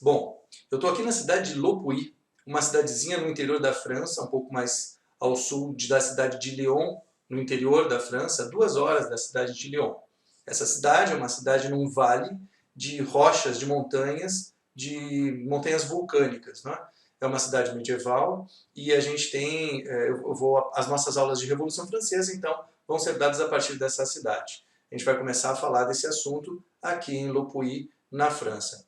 Bom, eu estou aqui na cidade de Le Puy, uma cidadezinha no interior da França, um pouco mais ao sul da cidade de Lyon, no interior da França, 2 horas da cidade de Lyon. Essa cidade é uma cidade num vale de rochas, de montanhas vulcânicas, né? É uma cidade medieval e a gente tem, as nossas aulas de Revolução Francesa, então, vão ser dadas a partir dessa cidade. A gente vai começar a falar desse assunto aqui em Le Puy, na França.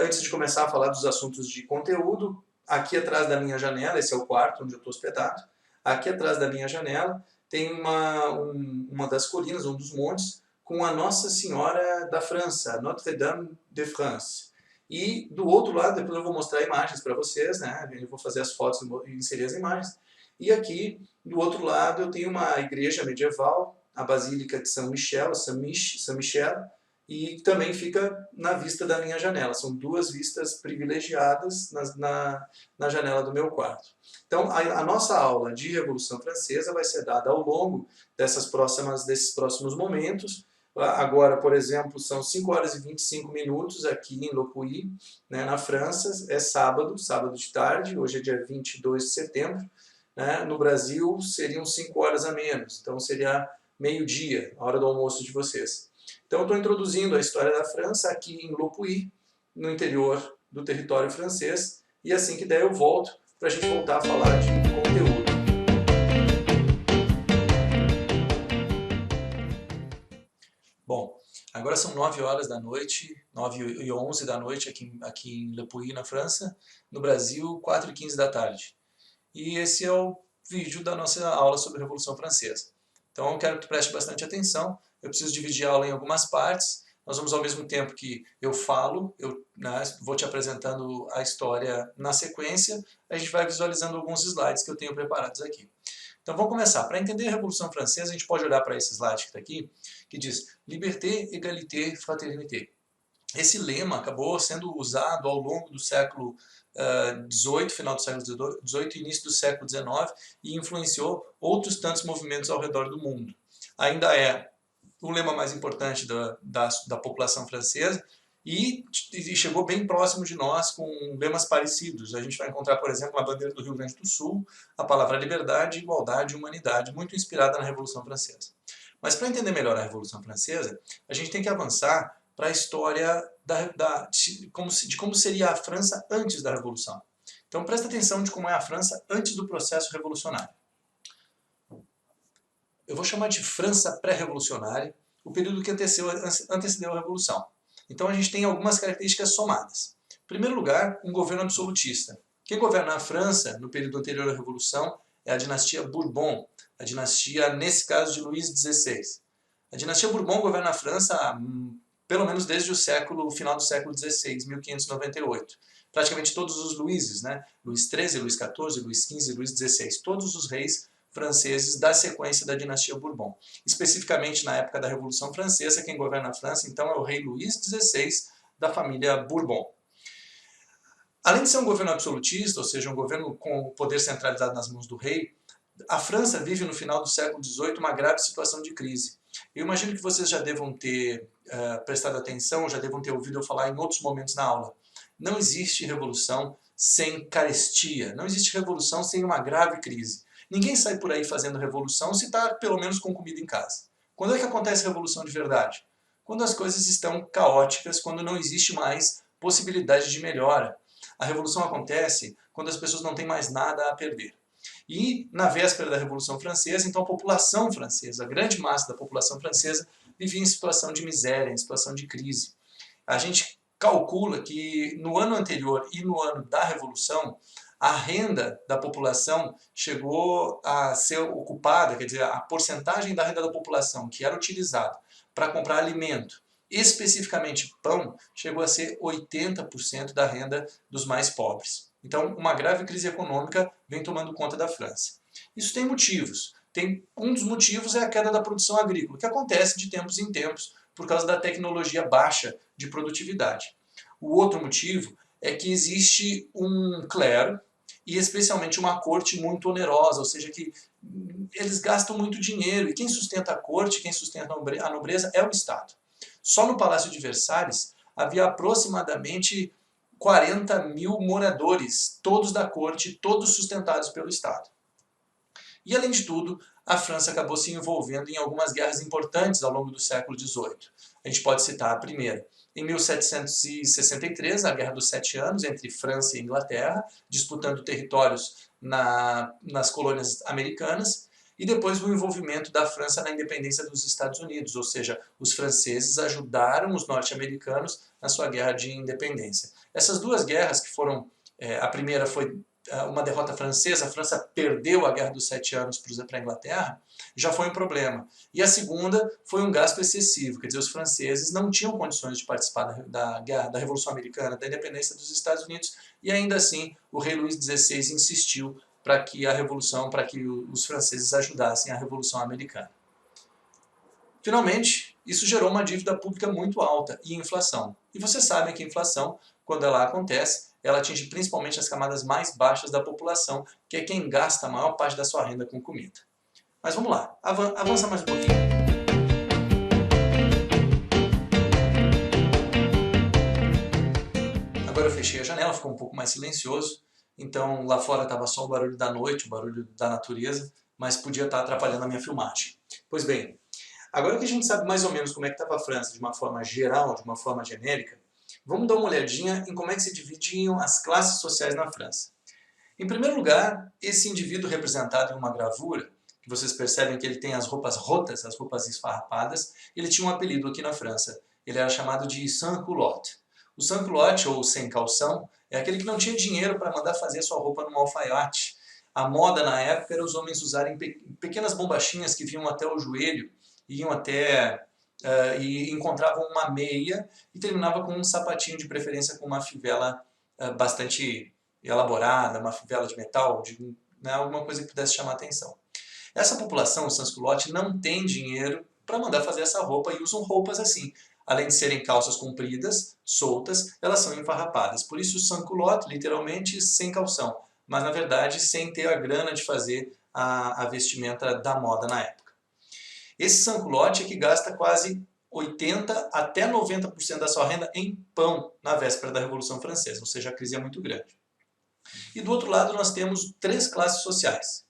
Antes de começar a falar dos assuntos de conteúdo, aqui atrás da minha janela, esse é o quarto onde eu estou hospedado, aqui atrás da minha janela tem uma das colinas, um dos montes, com a Nossa Senhora da França, Notre-Dame de France. E do outro lado, depois eu vou mostrar imagens para vocês, né? Eu vou fazer as fotos e inserir as imagens. E aqui, do outro lado, eu tenho uma igreja medieval, a Basílica de São Michel, Saint-Michel, e também fica na vista da minha janela. São duas vistas privilegiadas na janela do meu quarto. Então, a nossa aula de Revolução Francesa vai ser dada ao longo desses próximos momentos. Agora, por exemplo, são 5 horas e 25 minutos aqui em Le Puy, né, na França. É sábado de tarde, hoje é dia 22 de setembro. Né? No Brasil, seriam 5 horas a menos, então seria meio-dia, a hora do almoço de vocês. Então, eu estou introduzindo a história da França aqui em Le Puy, no interior do território francês, e assim que der eu volto para a gente voltar a falar de conteúdo. Bom, agora são 9 horas da noite, 9h11 da noite aqui em Le Puy, na França. No Brasil, 4h15 da tarde. E esse é o vídeo da nossa aula sobre a Revolução Francesa. Então eu quero que tu preste bastante atenção. Eu preciso dividir a aula em algumas partes. Nós vamos, ao mesmo tempo que eu falo, vou te apresentando a história na sequência, a gente vai visualizando alguns slides que eu tenho preparados aqui. Então vamos começar. Para entender a Revolução Francesa, a gente pode olhar para esse slide que está aqui, que diz Liberté, Égalité, Fraternité. Esse lema acabou sendo usado ao longo do século XVIII, final do século XVIII e início do século XIX, e influenciou outros tantos movimentos ao redor do mundo. Ainda é o lema mais importante da população francesa e chegou bem próximo de nós com lemas parecidos. A gente vai encontrar, por exemplo, na bandeira do Rio Grande do Sul, a palavra liberdade, igualdade e humanidade, muito inspirada na Revolução Francesa. Mas para entender melhor a Revolução Francesa, a gente tem que avançar para a história de como seria a França antes da Revolução. Então presta atenção de como é a França antes do processo revolucionário. Eu vou chamar de França pré-revolucionária, o período que antecedeu a Revolução. Então a gente tem algumas características somadas. Em primeiro lugar, um governo absolutista. Quem governa a França no período anterior à Revolução é a dinastia Bourbon, a dinastia, nesse caso, de Luís XVI. A dinastia Bourbon governa a França pelo menos desde o final do século XVI, 1598. Praticamente todos os Luíses, né? Luís XIII, Luís XIV, Luís XV, Luís XVI, todos os reis franceses da sequência da dinastia Bourbon. Especificamente na época da Revolução Francesa, quem governa a França então é o rei Luís XVI da família Bourbon. Além de ser um governo absolutista, ou seja, um governo com o poder centralizado nas mãos do rei, a França vive no final do século XVIII uma grave situação de crise. Eu imagino que vocês já devam ter prestado atenção, já devam ter ouvido eu falar em outros momentos na aula. Não existe revolução sem carestia, não existe revolução sem uma grave crise. Ninguém sai por aí fazendo revolução se está pelo menos com comida em casa. Quando é que acontece revolução de verdade? Quando as coisas estão caóticas, quando não existe mais possibilidade de melhora. A revolução acontece quando as pessoas não têm mais nada a perder. E na véspera da Revolução Francesa, então a população francesa, a grande massa da população francesa, vivia em situação de miséria, em situação de crise. A gente calcula que no ano anterior e no ano da Revolução, a renda da população chegou a ser ocupada, quer dizer, a porcentagem da renda da população que era utilizada para comprar alimento, especificamente pão, chegou a ser 80% da renda dos mais pobres. Então, uma grave crise econômica vem tomando conta da França. Isso tem motivos. Um dos motivos é a queda da produção agrícola, que acontece de tempos em tempos por causa da tecnologia baixa de produtividade. O outro motivo é que existe um clero e especialmente uma corte muito onerosa, ou seja, que eles gastam muito dinheiro e quem sustenta a corte, quem sustenta a nobreza é o Estado. Só no Palácio de Versalhes havia aproximadamente 40 mil moradores, todos da corte, todos sustentados pelo Estado. E além de tudo, a França acabou se envolvendo em algumas guerras importantes ao longo do século XVIII. A gente pode citar a primeira. Em 1763, a Guerra dos Sete Anos entre França e Inglaterra, disputando territórios nas colônias americanas, e depois o envolvimento da França na independência dos Estados Unidos, ou seja, os franceses ajudaram os norte-americanos na sua guerra de independência. Essas duas guerras, que foram, a primeira foi uma derrota francesa, a França perdeu a Guerra dos Sete Anos para a Inglaterra, já foi um problema. E a segunda foi um gasto excessivo, quer dizer, os franceses não tinham condições de participar da Revolução Americana, da independência dos Estados Unidos, e ainda assim o rei Luís XVI insistiu para que os franceses ajudassem a Revolução Americana. Finalmente, isso gerou uma dívida pública muito alta e inflação. E vocês sabem que a inflação, quando ela acontece, ela atinge principalmente as camadas mais baixas da população, que é quem gasta a maior parte da sua renda com comida. Mas vamos lá, avança mais um pouquinho. Agora eu fechei a janela, ficou um pouco mais silencioso, então lá fora estava só o barulho da noite, o barulho da natureza, mas podia estar atrapalhando a minha filmagem. Pois bem, agora que a gente sabe mais ou menos como é que estava a França de uma forma geral, de uma forma genérica, vamos dar uma olhadinha em como é que se dividiam as classes sociais na França. Em primeiro lugar, esse indivíduo representado em uma gravura, que vocês percebem que ele tem as roupas rotas, as roupas esfarrapadas, ele tinha um apelido aqui na França. Ele era chamado de sans-culotte. O sans-culotte, ou sem calção, é aquele que não tinha dinheiro para mandar fazer a sua roupa num alfaiate. A moda na época era os homens usarem pequenas bombachinhas que vinham até o joelho, iam até e encontravam uma meia e terminava com um sapatinho, de preferência com uma fivela bastante elaborada, uma fivela de metal, alguma coisa que pudesse chamar a atenção. Essa população, o sans-culotte, não tem dinheiro para mandar fazer essa roupa e usam roupas assim. Além de serem calças compridas, soltas, elas são enfarrapadas. Por isso, sans-culotte, literalmente, sem calção. Mas, na verdade, sem ter a grana de fazer a vestimenta da moda na época. Esse sans-culotte é que gasta quase 80% até 90% da sua renda em pão na véspera da Revolução Francesa, ou seja, a crise é muito grande. E do outro lado nós temos três classes sociais.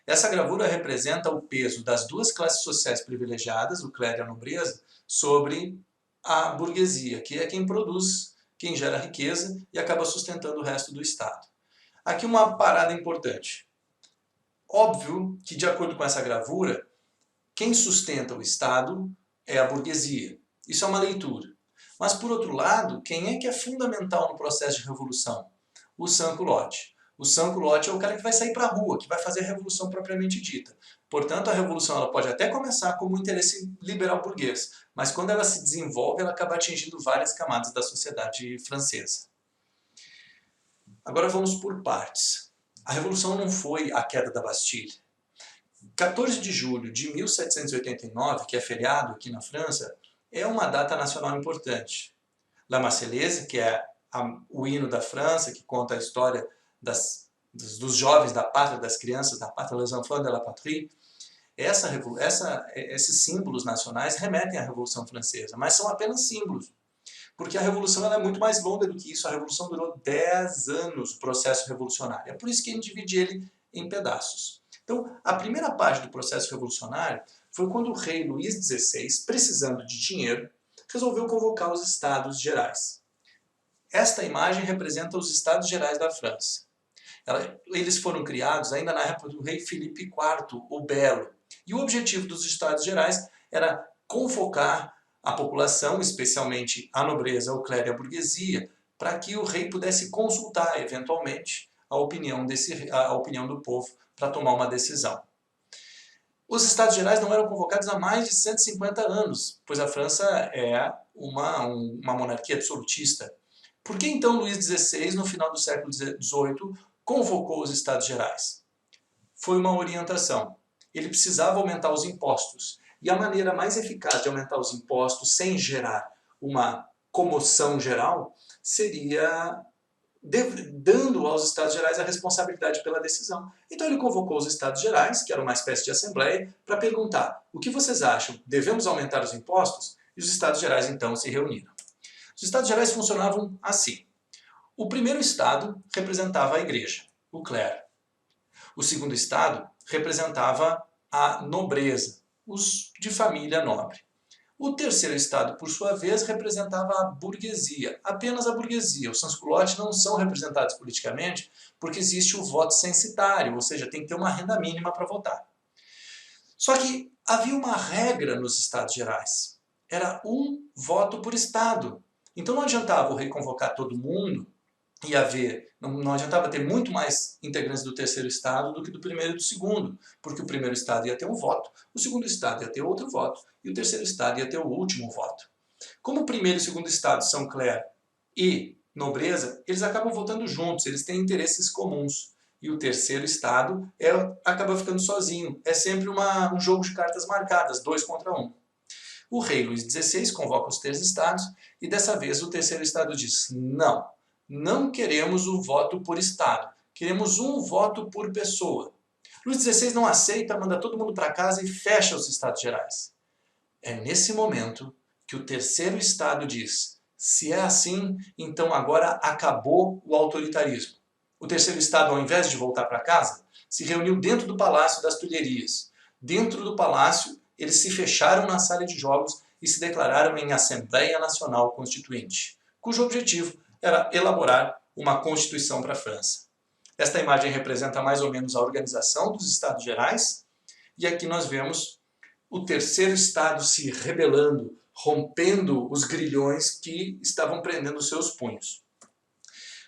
Essa gravura representa o peso das duas classes sociais privilegiadas, o clero e a nobreza, sobre a burguesia, que é quem produz, quem gera riqueza e acaba sustentando o resto do Estado. Aqui uma parada importante. Óbvio que, de acordo com essa gravura, quem sustenta o Estado é a burguesia. Isso é uma leitura. Mas, por outro lado, quem é que é fundamental no processo de revolução? O sans-culotte. O sans-culotte é o cara que vai sair para a rua, que vai fazer a revolução propriamente dita. Portanto, a revolução ela pode até começar como um interesse liberal burguês, mas quando ela se desenvolve, ela acaba atingindo várias camadas da sociedade francesa. Agora vamos por partes. A revolução não foi a queda da Bastilha. 14 de julho de 1789, que é feriado aqui na França, é uma data nacional importante. La Marseillaise, que é o hino da França, que conta a história dos jovens da pátria, das crianças da pátria, les enfants de la patrie, esses símbolos nacionais remetem à Revolução Francesa, mas são apenas símbolos, porque a Revolução ela é muito mais longa do que isso. A Revolução durou 10 anos, o processo revolucionário. É por isso que a gente divide ele em pedaços. Então, a primeira parte do processo revolucionário foi quando o rei Luís XVI, precisando de dinheiro, resolveu convocar os Estados Gerais. Esta imagem representa os Estados Gerais da França. Eles foram criados ainda na época do rei Filipe IV, o Belo. E o objetivo dos Estados Gerais era convocar a população, especialmente a nobreza, o clero e a burguesia, para que o rei pudesse consultar, eventualmente, a opinião do povo para tomar uma decisão. Os Estados Gerais não eram convocados há mais de 150 anos, pois a França é uma monarquia absolutista. Por que então Luís XVI, no final do século XVIII, convocou os Estados Gerais? Foi uma orientação. Ele precisava aumentar os impostos. E a maneira mais eficaz de aumentar os impostos sem gerar uma comoção geral seria dando aos Estados Gerais a responsabilidade pela decisão. Então ele convocou os Estados Gerais, que era uma espécie de assembleia, para perguntar: o que vocês acham? Devemos aumentar os impostos? E os Estados Gerais então se reuniram. Os Estados Gerais funcionavam assim. O primeiro estado representava a igreja, o clero. O segundo estado representava a nobreza, os de família nobre. O terceiro estado, por sua vez, representava a burguesia, apenas a burguesia. Os sans-culottes não são representados politicamente porque existe o voto censitário, ou seja, tem que ter uma renda mínima para votar. Só que havia uma regra nos Estados Gerais. Era um voto por estado. Então não adiantava o rei convocar todo mundo e não adiantava ter muito mais integrantes do terceiro estado do que do primeiro e do segundo, porque o primeiro estado ia ter um voto, o segundo estado ia ter outro voto e o terceiro estado ia ter o último voto. Como o primeiro e o segundo estado são clero e nobreza, eles acabam votando juntos, eles têm interesses comuns. E o terceiro estado acaba ficando sozinho. É sempre um jogo de cartas marcadas, 2 contra 1. O rei Luís XVI convoca os 3 estados e dessa vez o terceiro estado diz: não queremos o voto por estado, queremos um voto por pessoa. Luís XVI não aceita, manda todo mundo para casa e fecha os Estados Gerais. É nesse momento que o terceiro estado diz: se é assim, então agora acabou o autoritarismo. O terceiro estado, ao invés de voltar para casa, se reuniu dentro do Palácio das Tulherias. Dentro do palácio, eles se fecharam na sala de jogos e se declararam em Assembleia Nacional Constituinte, cujo objetivo era elaborar uma Constituição para a França. Esta imagem representa mais ou menos a organização dos Estados Gerais, e aqui nós vemos o terceiro estado se rebelando, rompendo os grilhões que estavam prendendo seus punhos.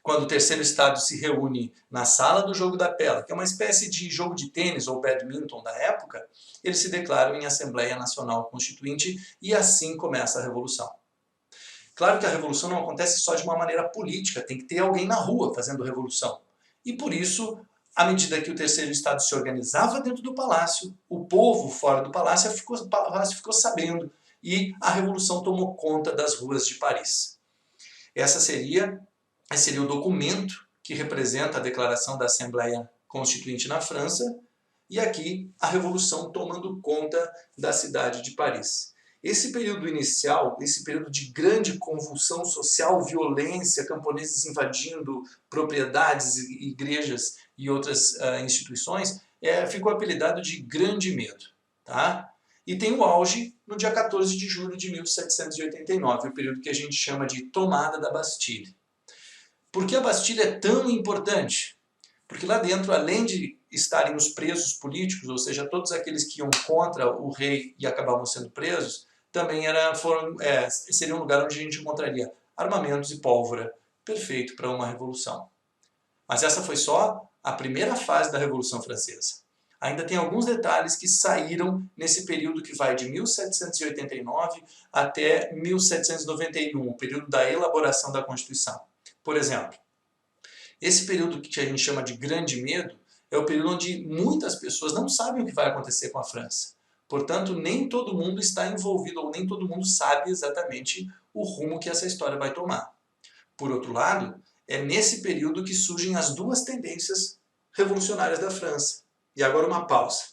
Quando o terceiro estado se reúne na sala do jogo da pela, que é uma espécie de jogo de tênis ou badminton da época, eles se declaram em Assembleia Nacional Constituinte e assim começa a Revolução. Claro que a Revolução não acontece só de uma maneira política, tem que ter alguém na rua fazendo revolução. E por isso, à medida que o terceiro estado se organizava dentro do palácio, o povo fora do palácio ficou sabendo e a Revolução tomou conta das ruas de Paris. Esse seria o documento que representa a declaração da Assembleia Constituinte na França, e aqui a Revolução tomando conta da cidade de Paris. Esse período inicial, esse período de grande convulsão social, violência, camponeses invadindo propriedades, igrejas e outras instituições, ficou apelidado de Grande Medo. Tá? E tem o auge no dia 14 de julho de 1789, o período que a gente chama de Tomada da Bastilha. Por que a Bastilha é tão importante? Porque lá dentro, além de estarem os presos políticos, ou seja, todos aqueles que iam contra o rei e acabavam sendo presos, também seria um lugar onde a gente encontraria armamentos e pólvora, perfeito para uma revolução. Mas essa foi só a primeira fase da Revolução Francesa. Ainda tem alguns detalhes que saíram nesse período que vai de 1789 até 1791, o período da elaboração da Constituição. Por exemplo, esse período que a gente chama de Grande Medo é o período onde muitas pessoas não sabem o que vai acontecer com a França. Portanto, nem todo mundo está envolvido ou nem todo mundo sabe exatamente o rumo que essa história vai tomar. Por outro lado, é nesse período que surgem as duas tendências revolucionárias da França. E agora uma pausa.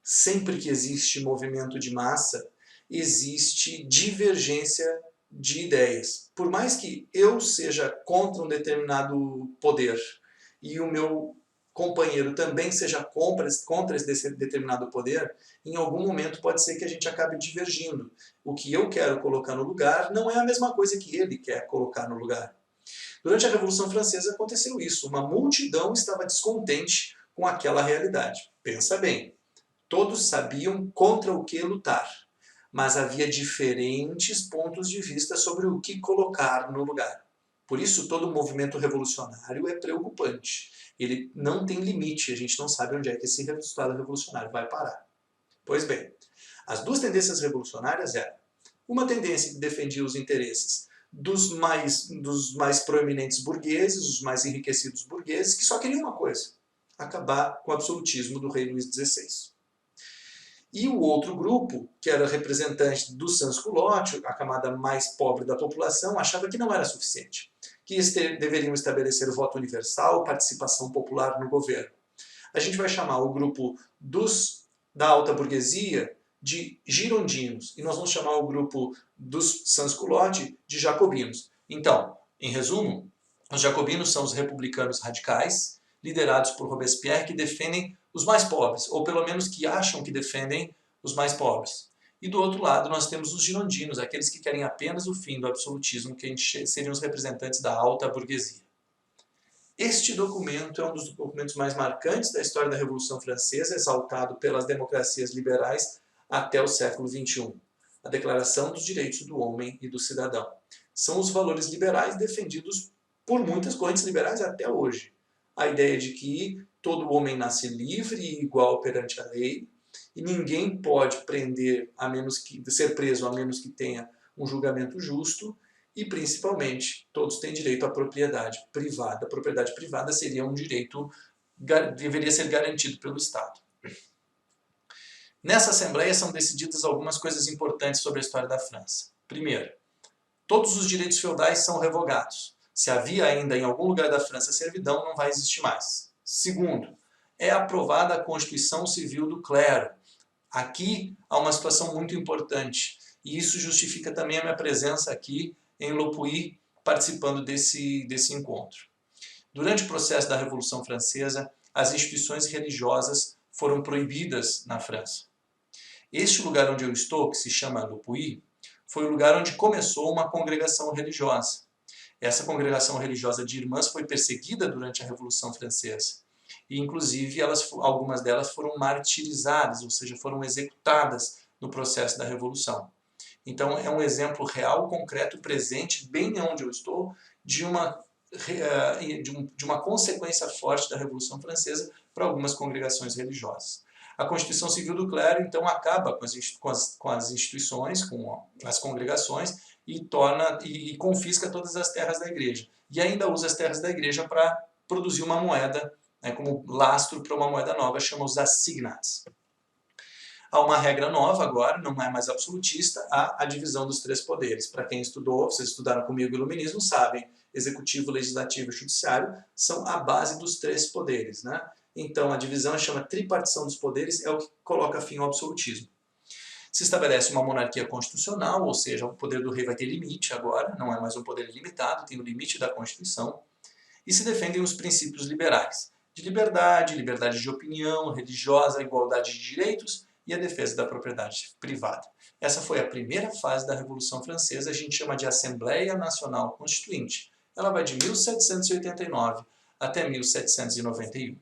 Sempre que existe movimento de massa, existe divergência de ideias. Por mais que eu seja contra um determinado poder e o meu companheiro também seja contra esse determinado poder, em algum momento pode ser que a gente acabe divergindo. O que eu quero colocar no lugar não é a mesma coisa que ele quer colocar no lugar. Durante a Revolução Francesa aconteceu isso. Uma multidão estava descontente com aquela realidade. Pensa bem, todos sabiam contra o que lutar, mas havia diferentes pontos de vista sobre o que colocar no lugar. Por isso, todo movimento revolucionário é preocupante. Ele não tem limite, a gente não sabe onde é que esse resultado revolucionário vai parar. Pois bem, as duas tendências revolucionárias eram uma tendência que defendia os interesses dos mais proeminentes burgueses, os mais enriquecidos burgueses, que só queriam uma coisa: acabar com o absolutismo do rei Luís XVI. E o outro grupo, que era representante do sans-culottes, a camada mais pobre da população, achava que não era suficiente, que eles deveriam estabelecer o voto universal, participação popular no governo. A gente vai chamar o grupo da alta burguesia de girondinos, e nós vamos chamar o grupo dos sans-culottes de jacobinos. Então, em resumo, Os jacobinos são os republicanos radicais, liderados por Robespierre, que defendem os mais pobres, ou pelo menos que acham que defendem os mais pobres. E do outro lado nós temos os girondinos, aqueles que querem apenas o fim do absolutismo, que seriam os representantes da alta burguesia. Este documento é um dos documentos mais marcantes da história da Revolução Francesa, exaltado pelas democracias liberais até o século XXI. A Declaração dos Direitos do Homem e do Cidadão. São os valores liberais defendidos por muitas correntes liberais até hoje. A ideia de que todo homem nasce livre e igual perante a lei, e ninguém pode ser preso a menos que tenha um julgamento justo, e principalmente todos têm direito à propriedade privada. A propriedade privada seria um direito deveria ser garantido pelo Estado. Nessa Assembleia são decididas algumas coisas importantes sobre a história da França. Primeiro, todos os direitos feudais são revogados. Se havia ainda em algum lugar da França servidão, não vai existir mais. Segundo, é aprovada a Constituição Civil do Clero. Aqui há uma situação muito importante, e isso justifica também a minha presença aqui em Le Puy, participando desse encontro. Durante o processo da Revolução Francesa, as instituições religiosas foram proibidas na França. Este lugar onde eu estou, que se chama Le Puy, foi o lugar onde começou uma congregação religiosa. Essa congregação religiosa de irmãs foi perseguida durante a Revolução Francesa. E, inclusive, algumas delas foram martirizadas, ou seja, foram executadas no processo da Revolução. Então, é um exemplo real, concreto, presente, bem onde eu estou, de uma consequência forte da Revolução Francesa para algumas congregações religiosas. A Constituição Civil do Clero, então, acaba com as instituições, com as congregações, e confisca todas as terras da igreja. E ainda usa as terras da igreja para produzir uma moeda, como lastro para uma moeda nova, chama os assignats. Há uma regra nova agora, não é mais absolutista, há a divisão dos três poderes. Para quem estudou, vocês estudaram comigo o Iluminismo, sabem, executivo, legislativo e judiciário são a base dos três poderes, né? Então a divisão chama tripartição dos poderes, é o que coloca fim ao absolutismo. Se estabelece uma monarquia constitucional, ou seja, o poder do rei vai ter limite agora, não é mais um poder ilimitado, tem o limite da Constituição, e se defendem os princípios liberais, de liberdade, liberdade de opinião, religiosa, igualdade de direitos e a defesa da propriedade privada. Essa foi a primeira fase da Revolução Francesa, a gente chama de Assembleia Nacional Constituinte. Ela vai de 1789 até 1791.